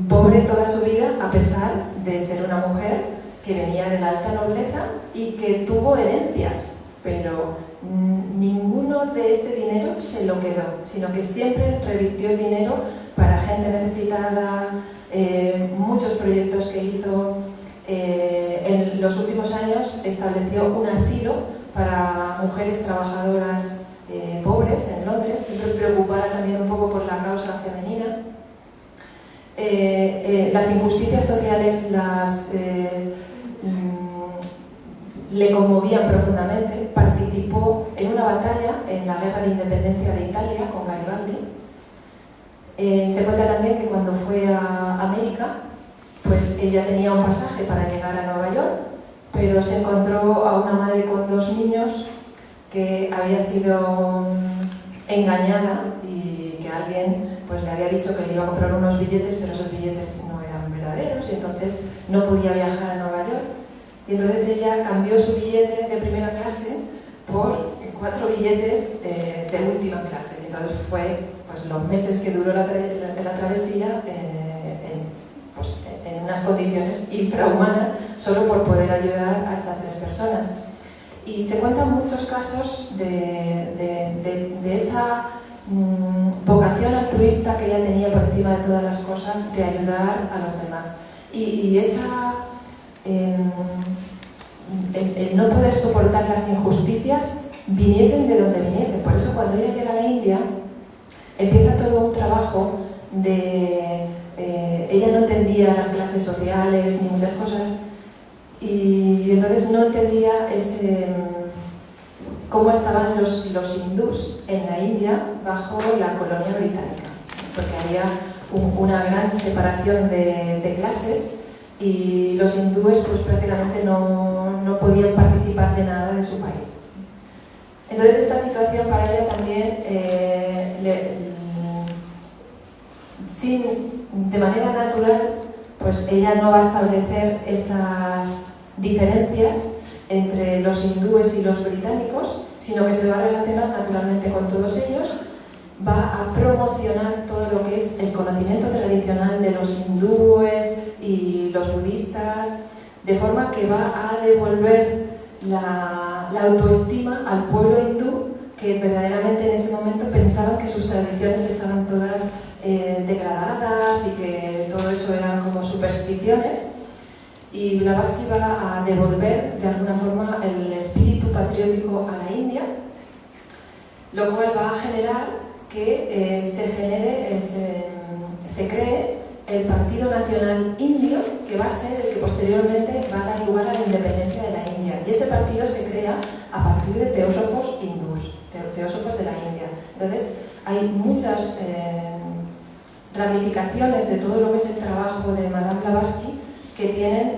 [SPEAKER 1] pobre toda su vida a pesar de ser una mujer que venía de la alta nobleza y que tuvo herencias, pero ninguno de ese dinero se lo quedó, sino que siempre revirtió el dinero para gente necesitada, muchos proyectos que hizo. En los últimos años estableció un asilo para mujeres trabajadoras pobres en Londres, siempre preocupada también un poco por la causa femenina. las injusticias sociales le conmovían profundamente. Participó en una batalla en la Guerra de Independencia de Italia con Garibaldi. Se cuenta también que cuando fue a América, pues ella tenía un pasaje para llegar a Nueva York, pero se encontró a una madre con 2 niños que había sido engañada y que alguien pues le había dicho que le iba a comprar unos billetes, pero esos billetes no eran verdaderos y entonces no podía viajar a Nueva York. Y entonces ella cambió su billete de primera clase por 4 billetes de última clase. Y entonces fue pues, los meses que duró la travesía en unas condiciones infrahumanas solo por poder ayudar a estas 3 personas. Y se cuentan muchos casos de esa vocación altruista que ella tenía por encima de todas las cosas de ayudar a los demás. Y esa... el no poder soportar las injusticias viniesen de donde viniesen. Por eso cuando ella llega a la India empieza todo un trabajo de... ella no entendía las clases sociales ni muchas cosas y entonces no entendía cómo estaban los hindús en la India bajo la colonia británica, porque había una gran separación de clases y los hindúes pues prácticamente no podían participar de nada de su país. Entonces esta situación para ella también, de manera natural, pues ella no va a establecer esas diferencias entre los hindúes y los británicos, sino que se va a relacionar naturalmente con todos ellos, va a promocionar todo lo que es el conocimiento tradicional de los hindúes y los budistas, de forma que va a devolver la autoestima al pueblo hindú, que verdaderamente en ese momento pensaban que sus tradiciones estaban todas degradadas y que todo eso eran como supersticiones. Y Blavatsky va a devolver de alguna forma el espíritu patriótico a la India, lo cual va a generar que se cree el Partido Nacional Indio, que va a ser el que posteriormente va a dar lugar a la independencia de la India. Y ese partido se crea a partir de teósofos hindús, teósofos de la India. Entonces, hay muchas ramificaciones de todo lo que es el trabajo de Madame Blavatsky que tienen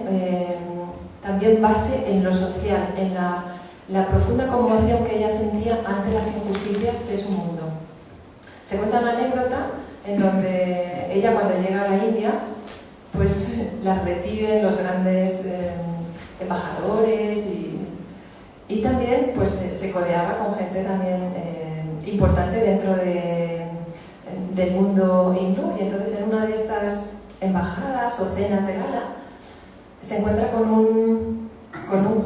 [SPEAKER 1] también base en lo social, en la profunda conmoción que ella sentía ante las injusticias de su mundo. Se cuenta una anécdota en donde ella, cuando llega a la India, pues la reciben los grandes embajadores y también pues se codeaba con gente también importante dentro del mundo hindú. Y entonces en una de estas embajadas o cenas de gala se encuentra con un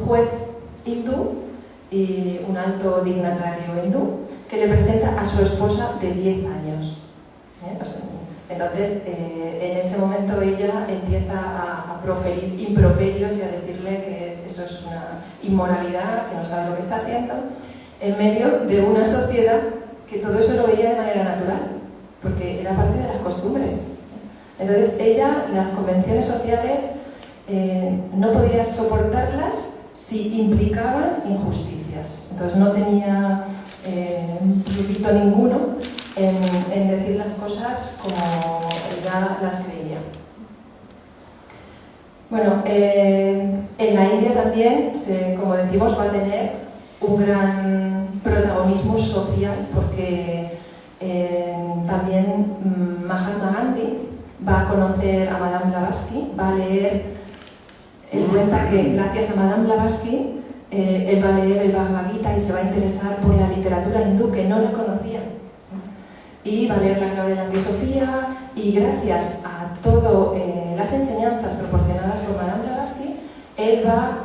[SPEAKER 1] juez hindú y un alto dignatario hindú que le presenta a su esposa de 10 años. Entonces, en ese momento ella empieza a proferir improperios y a decirle que eso es una inmoralidad, que no sabe lo que está haciendo, en medio de una sociedad que todo eso lo veía de manera natural, porque era parte de las costumbres. Entonces ella, las convenciones sociales, no podía soportarlas si implicaban injusticias. Entonces no tenía prurito ninguno en decir las cosas como ella las creía. Bueno, en la India también, como decimos, va a tener un gran protagonismo social, porque también Mahatma Gandhi va a conocer a Madame Blavatsky, va a leer, él cuenta que gracias a Madame Blavatsky él va a leer el Bhagavad Gita y se va a interesar por la literatura hindú, que no la conocía, y va a leer la clave de la Teosofía, y gracias a todas las enseñanzas proporcionadas por Madame Blavatsky, él va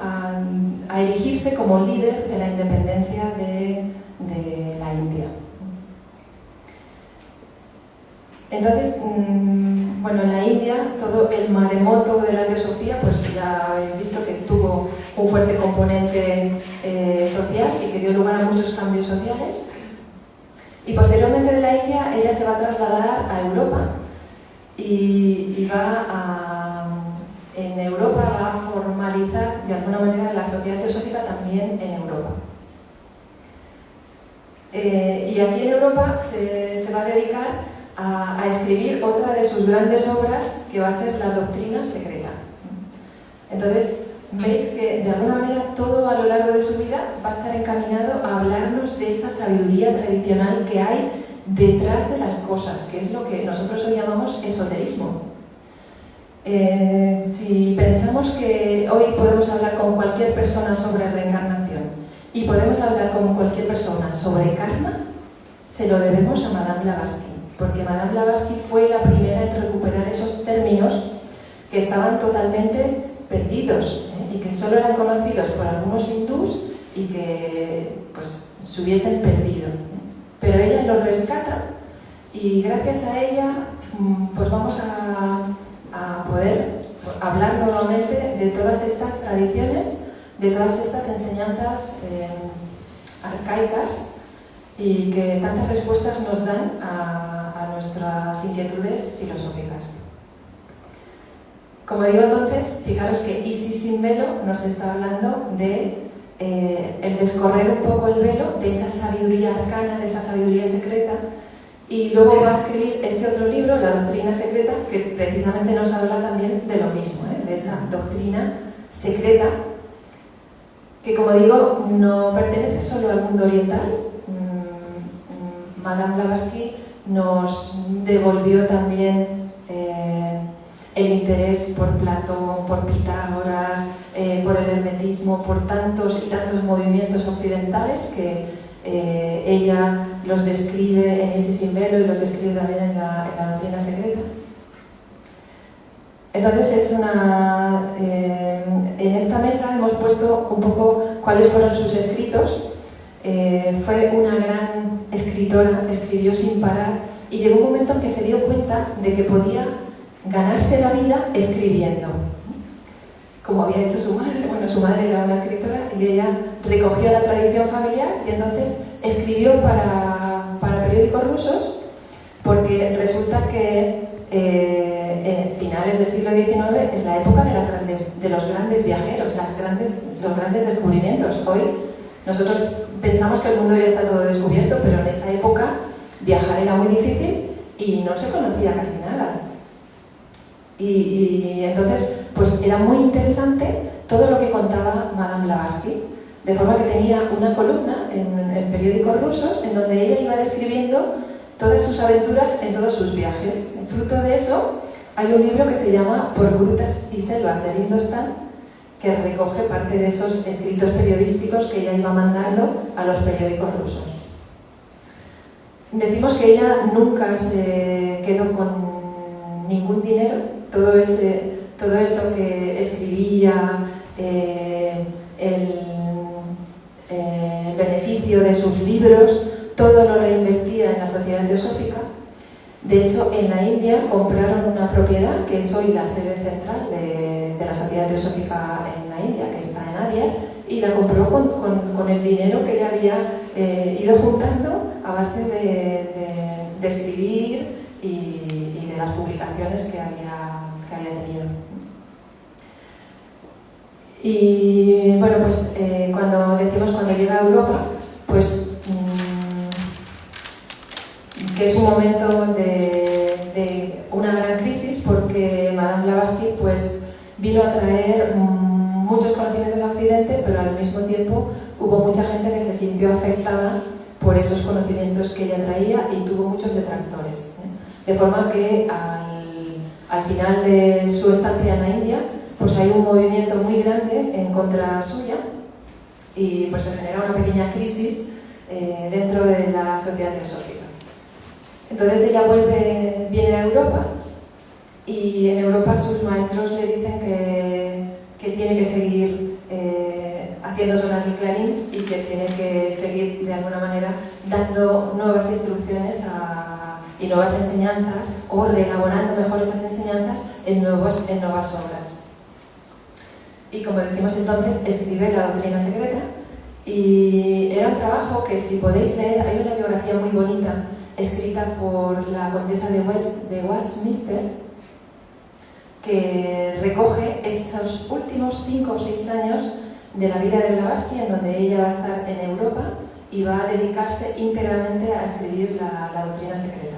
[SPEAKER 1] a erigirse como líder de la independencia de la India. Entonces, bueno, en la India todo el maremoto de la teosofía, pues ya habéis visto que tuvo un fuerte componente social y que dio lugar a muchos cambios sociales. Y posteriormente de la India ella se va a trasladar a Europa y en Europa va a formalizar de alguna manera la Sociedad Teosófica también en Europa. Y aquí en Europa se va a dedicar a escribir otra de sus grandes obras, que va a ser la Doctrina Secreta. Entonces, veis que de alguna manera todo a lo largo de su vida va a estar encaminado a hablarnos de esa sabiduría tradicional que hay detrás de las cosas, que es lo que nosotros hoy llamamos esoterismo. Si pensamos que hoy podemos hablar con cualquier persona sobre reencarnación y podemos hablar con cualquier persona sobre karma, se lo debemos a Madame Blavatsky, porque Madame Blavatsky fue la primera en recuperar esos términos que estaban totalmente perdidos, y que solo eran conocidos por algunos hindús y que pues se hubiesen perdido. Pero ella los rescata y gracias a ella pues vamos a poder hablar nuevamente de todas estas tradiciones, de todas estas enseñanzas arcaicas y que tantas respuestas nos dan a nuestras inquietudes filosóficas. Como digo entonces, fijaros que Isis sin velo nos está hablando de el descorrer un poco el velo de esa sabiduría arcana, de esa sabiduría secreta, y luego va a escribir este otro libro, La Doctrina Secreta, que precisamente nos habla también de lo mismo, de esa doctrina secreta, que como digo, no pertenece solo al mundo oriental. Madame Blavatsky nos devolvió también el interés por Platón, por Pitágoras, por el hermetismo, por tantos y tantos movimientos occidentales que ella los describe en Isis sin velo y los describe también en la Doctrina Secreta. Entonces en esta mesa hemos puesto un poco cuáles fueron sus escritos. Fue una gran escritora, escribió sin parar y llegó un momento en que se dio cuenta de que podía ganarse la vida escribiendo, como había hecho su madre. Bueno, su madre era una escritora y ella recogió la tradición familiar y entonces escribió para periódicos rusos, porque resulta que en finales del siglo XIX es la época de los grandes viajeros, los grandes descubrimientos. Hoy nosotros pensamos que el mundo ya está todo descubierto, pero en esa época viajar era muy difícil y no se conocía casi nada. Y entonces, pues era muy interesante todo lo que contaba Madame Blavatsky, de forma que tenía una columna en periódicos rusos en donde ella iba describiendo todas sus aventuras en todos sus viajes. Fruto de eso, hay un libro que se llama Por grutas y selvas del Indostán, que recoge parte de esos escritos periodísticos que ella iba mandando a los periódicos rusos. Decimos que ella nunca se quedó con ningún dinero. Todo eso que escribía, el beneficio de sus libros, todo lo reinvertía en la Sociedad Teosófica. De hecho, en la India compraron una propiedad que es hoy la sede central de la Sociedad Teosófica en la India, que está en Adyar, y la compró con el dinero que ella había ido juntando a base de escribir y de las publicaciones que había tenido. Y bueno, pues cuando llega a Europa, pues que es un momento de una gran crisis, porque Madame Blavatsky pues vino a traer muchos conocimientos a Occidente, pero al mismo tiempo hubo mucha gente que se sintió afectada por esos conocimientos que ella traía y tuvo muchos detractores, de forma que al final de su estancia en la India pues hay un movimiento muy grande en contra suya y pues se genera una pequeña crisis dentro de la Sociedad Teosófica. Entonces ella viene a Europa y en Europa sus maestros le dicen que tiene que seguir haciendo sonar el clarín y que tiene que seguir de alguna manera dando nuevas instrucciones y nuevas enseñanzas, o reelaborando mejor esas enseñanzas en nuevas obras. Y como decimos entonces, escribe La Doctrina Secreta, y era un trabajo que, si podéis leer, hay una biografía muy bonita escrita por la condesa de Westminster, que recoge esos últimos 5 o 6 años de la vida de Blavatsky, en donde ella va a estar en Europa y va a dedicarse íntegramente a escribir la doctrina secreta.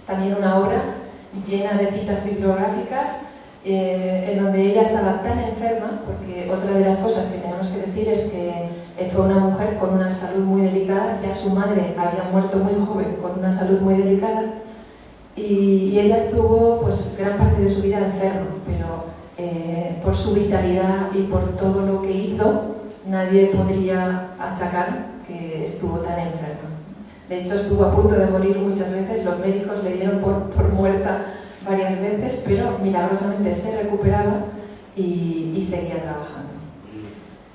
[SPEAKER 1] También una obra llena de citas bibliográficas, en donde ella estaba tan enferma, porque otra de las cosas que tenemos que decir es que fue una mujer con una salud muy delicada, ya su madre había muerto muy joven con una salud muy delicada, y ella estuvo pues gran parte de su vida enferma, pero por su vitalidad y por todo lo que hizo, nadie podría achacar que estuvo tan enferma. De hecho, estuvo a punto de morir muchas veces, los médicos le dieron por muerta varias veces, pero milagrosamente se recuperaba y seguía trabajando.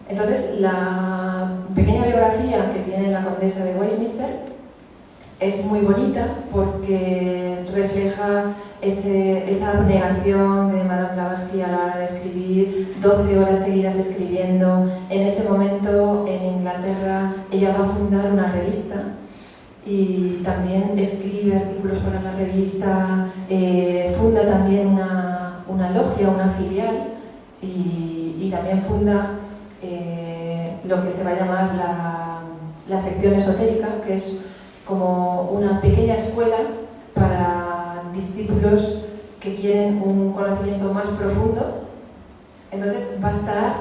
[SPEAKER 1] Entonces, la pequeña biografía que tiene la condesa de Westminster es muy bonita porque refleja esa abnegación de Madame Blavatsky a la hora de escribir, 12 horas seguidas escribiendo. En ese momento, en Inglaterra, ella va a fundar una revista y también escribe artículos para la revista, funda también una logia, una filial, y también funda lo que se va a llamar la sección esotérica, que es como una pequeña escuela para discípulos que quieren un conocimiento más profundo. Entonces va a estar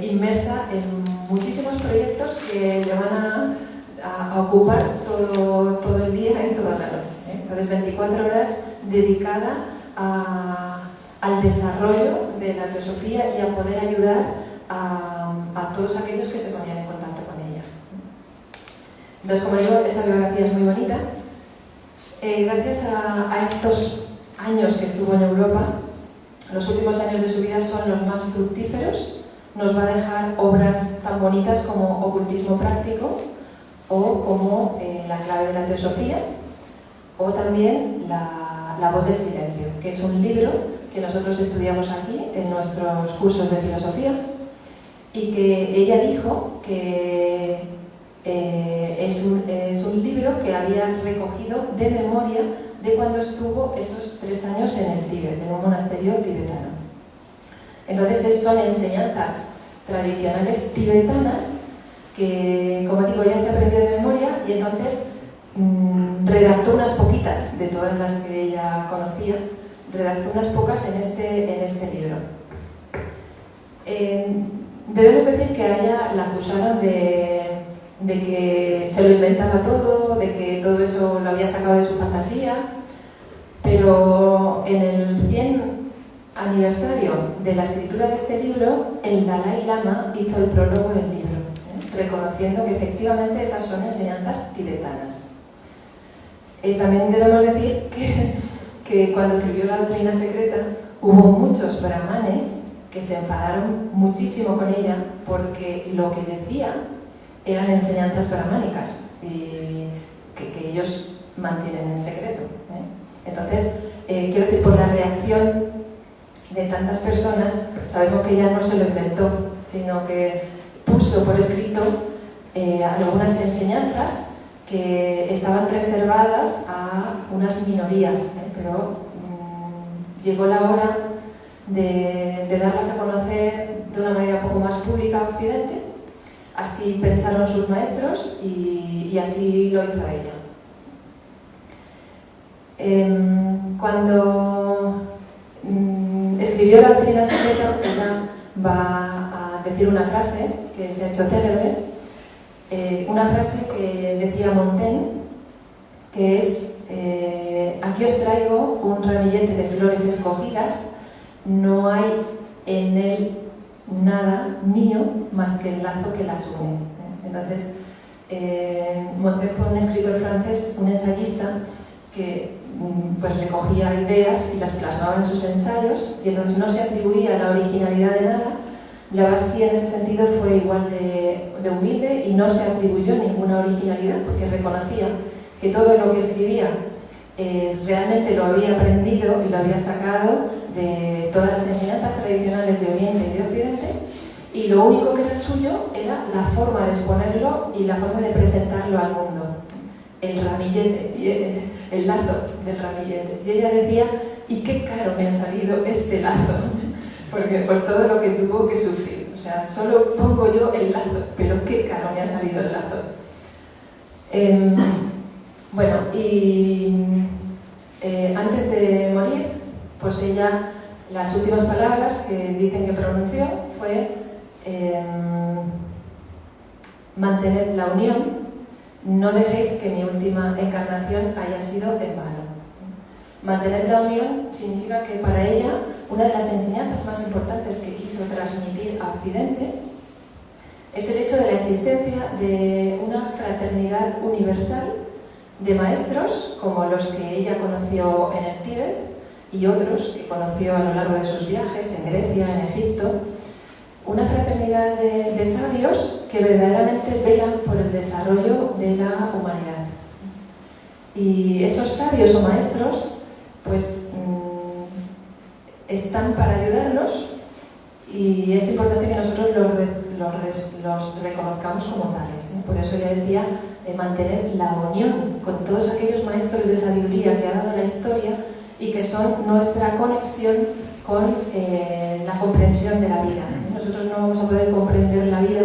[SPEAKER 1] inmersa en muchísimos proyectos que le van a ocupar todo el día y toda la noche. Entonces 24 horas dedicada al desarrollo de la teosofía y a poder ayudar a todos aquellos que se ponían en contacto con ella. Entonces, como digo, esa biografía es muy bonita. Gracias a estos años que estuvo en Europa, los últimos años de su vida son los más fructíferos. Nos va a dejar obras tan bonitas como Ocultismo Práctico o como La clave de la teosofía, o también La voz del silencio, que es un libro que nosotros estudiamos aquí en nuestros cursos de filosofía y que ella dijo que es un libro que había recogido de memoria de cuando estuvo esos 3 años en el Tíbet, en un monasterio tibetano. Entonces son enseñanzas tradicionales tibetanas que, como digo, ya se aprendió de memoria, y entonces redactó unas poquitas de todas las que ella conocía, redactó unas pocas en este libro. Debemos decir que a ella la acusaron de que se lo inventaba todo, de que todo eso lo había sacado de su fantasía, pero en el 100 aniversario de la escritura de este libro, el Dalai Lama hizo el prólogo del libro, reconociendo que efectivamente esas son enseñanzas tibetanas. También debemos decir que cuando escribió la doctrina secreta hubo muchos brahmanes que se enfadaron muchísimo con ella porque lo que decía eran enseñanzas brahmánicas y que ellos mantienen en secreto. Entonces, quiero decir, por la reacción de tantas personas, sabemos que ella no se lo inventó, sino que puso por escrito algunas enseñanzas que estaban reservadas a unas minorías, pero llegó la hora de darlas a conocer de una manera un poco más pública a Occidente. Así pensaron sus maestros y así lo hizo ella. Cuando escribió la doctrina secreta, ella va a decir una frase que se ha hecho célebre, una frase que decía Montaigne, que es: aquí os traigo un ramillete de flores escogidas, no hay en él nada mío más que el lazo que las une. Entonces, Montaigne fue un escritor francés, un ensayista que pues recogía ideas y las plasmaba en sus ensayos, y entonces no se atribuía la originalidad de nada. Blavatsky en ese sentido fue igual de humilde y no se atribuyó ninguna originalidad, porque reconocía que todo lo que escribía realmente lo había aprendido y lo había sacado de todas las enseñanzas tradicionales de Oriente y de Occidente, y lo único que era suyo era la forma de exponerlo y la forma de presentarlo al mundo. El ramillete el lazo del ramillete. Y ella decía, ¿y qué caro me ha salido este lazo? Porque por todo lo que tuvo que sufrir. O sea, solo pongo yo el lazo, pero qué caro me ha salido el lazo. Bueno, y antes de morir, pues ella, las últimas palabras que dicen que pronunció fue mantened la unión, no dejéis que mi última encarnación haya sido en vano. Mantener la unión significa que para ella una de las enseñanzas más importantes que quiso transmitir a Occidente es el hecho de la existencia de una fraternidad universal de maestros como los que ella conoció en el Tíbet y otros que conoció a lo largo de sus viajes en Grecia, en Egipto. Una fraternidad de sabios que verdaderamente velan por el desarrollo de la humanidad. Y esos sabios o maestros pues están para ayudarnos y es importante que nosotros los reconozcamos como tales. Por eso ya decía, mantener la unión con todos aquellos maestros de sabiduría que ha dado la historia y que son nuestra conexión con la comprensión de la vida. Nosotros no vamos a poder comprender la vida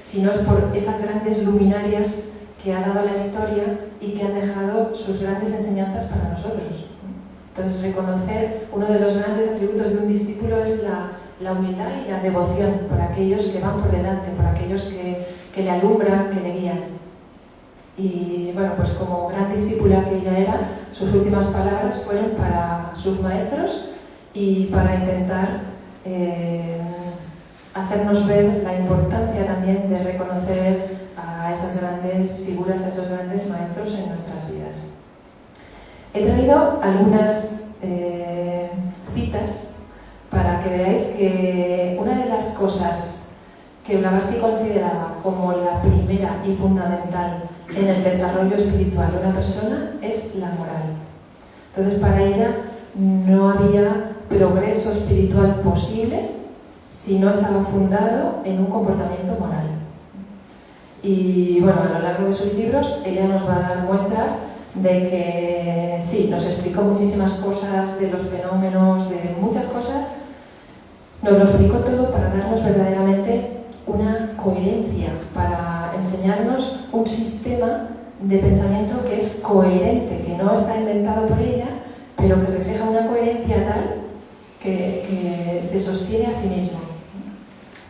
[SPEAKER 1] si no es por esas grandes luminarias que ha dado la historia y que han dejado sus grandes enseñanzas para nosotros. Entonces, reconocer uno de los grandes atributos de un discípulo es la humildad y la devoción por aquellos que van por delante, por aquellos que le alumbran, que le guían. Y bueno, pues como gran discípula que ella era, sus últimas palabras fueron para sus maestros y para intentar hacernos ver la importancia también de reconocer a esas grandes figuras, a esos grandes maestros en nuestras vidas. He traído algunas citas para que veáis que una de las cosas que Blavatsky consideraba como la primera y fundamental en el desarrollo espiritual de una persona es la moral. Entonces, para ella no había progreso espiritual posible si no estaba fundado en un comportamiento moral. Y bueno, a lo largo de sus libros ella nos va a dar muestras de que sí, nos explicó muchísimas cosas de los fenómenos, de muchas cosas, nos lo explicó todo para darnos verdaderamente una coherencia, para enseñarnos un sistema de pensamiento que es coherente, que no está inventado por ella, pero que refleja una coherencia tal que se sostiene a sí mismo.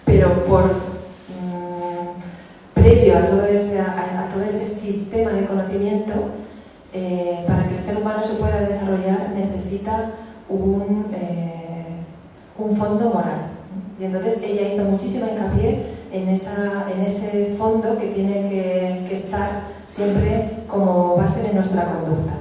[SPEAKER 1] Pero previo a todo ese sistema de conocimiento, para que el ser humano se pueda desarrollar necesita un fondo moral. Y entonces ella hizo muchísimo hincapié en ese fondo que tiene que estar siempre como base de nuestra conducta.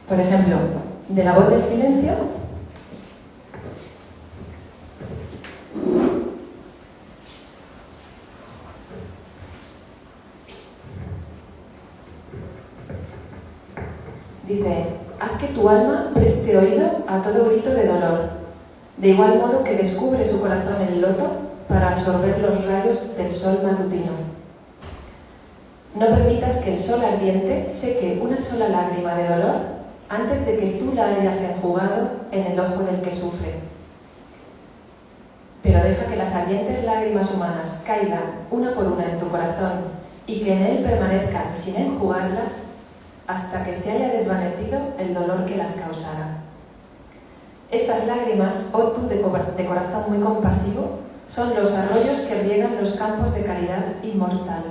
[SPEAKER 1] Por ejemplo, de la voz del silencio, dice: haz que tu alma preste oído a todo grito de dolor, de igual modo que descubre su corazón el loto para absorber los rayos del sol matutino. No permitas que el sol ardiente seque una sola lágrima de dolor antes de que tú la hayas enjugado en el ojo del que sufre. Pero deja que las ardientes lágrimas humanas caigan una por una en tu corazón y que en él permanezcan sin enjugarlas hasta que se haya desvanecido el dolor que las causara. Estas lágrimas, oh tú de corazón muy compasivo, son los arroyos que riegan los campos de caridad inmortal.